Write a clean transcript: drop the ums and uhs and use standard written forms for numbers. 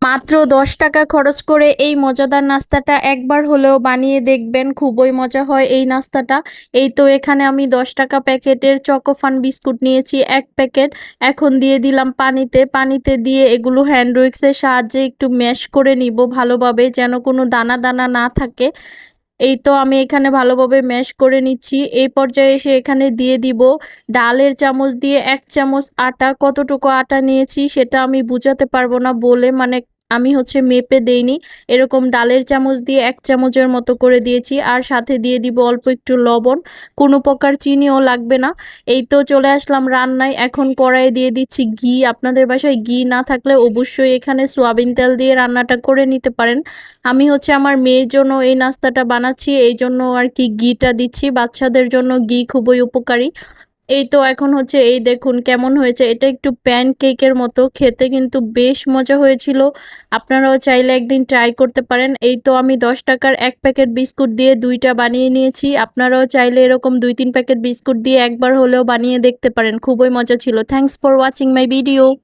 মাত্র 10 টাকা খরচ করে এই মজাদার নাস্তাটা একবার হলেও বানিয়ে দেখবেন, খুবই মজা হয় এই নাস্তাটা। এই তো এখানে আমি 10 টাকা প্যাকেটের চকোফান বিস্কুট নিয়েছি 1 প্যাকেট। এখন দিয়ে দিলাম পানিতে, পানিতে দিয়ে এগুলো হ্যান্ড উইক্সের সাহায্যে একটু ম্যাশ করে নিব ভালোভাবে, যেন কোনো দানা দানা না থাকে। এই তো আমি এখানে ভালোভাবে ম্যাশ করে নিচ্ছি। এই পর্যায়ে এসে এখানে দিয়ে দিব ডালের চামচ দিয়ে 1 চামচ আটা। কতটুকু আটা নিয়েছি সেটা আমি বুঝাতে পারবো না বলে, মানে আমি মেপে দেইনি। এরকম ডালের চামচ দিয়ে 1 চামচের মতো করে দিয়েছি। আর সাথে দিয়ে দিব অল্প একটু লবণ, কোনো প্রকার চিনিও লাগবে না। এই তো চলে আসলাম রান্নায়। এখন কড়াইয়ে দিয়ে দিচ্ছি ঘি। আপনাদের বাসায় ঘি না থাকলে অবশ্যই এখানে সয়াবিন তেল দিয়ে রান্নাটা করে নিতে পারেন। আমি আমার মেয়ের জন্য এই নাস্তাটা বানাচ্ছি, এই জন্য আর কি ঘিটা দিচ্ছি। বাচ্চাদের জন্য ঘি খুবই উপকারী। এই তো এখন এই দেখুন কেমন হয়েছে। এটা একটু প্যানকেকের মতো খেতে, কিন্তু বেশ মজা হয়েছিল। আপনারাও চাইলে একদিন ট্রাই করতে পারেন। এই তো আমি 10 টাকার 1 প্যাকেট বিস্কুট দিয়ে 2টা বানিয়ে নিয়েছি। আপনারাও চাইলে এরকম 2-3 প্যাকেট বিস্কুট দিয়ে একবার হলেও বানিয়ে দেখতে পারেন, খুবই মজা ছিল। Thanks for watching my video.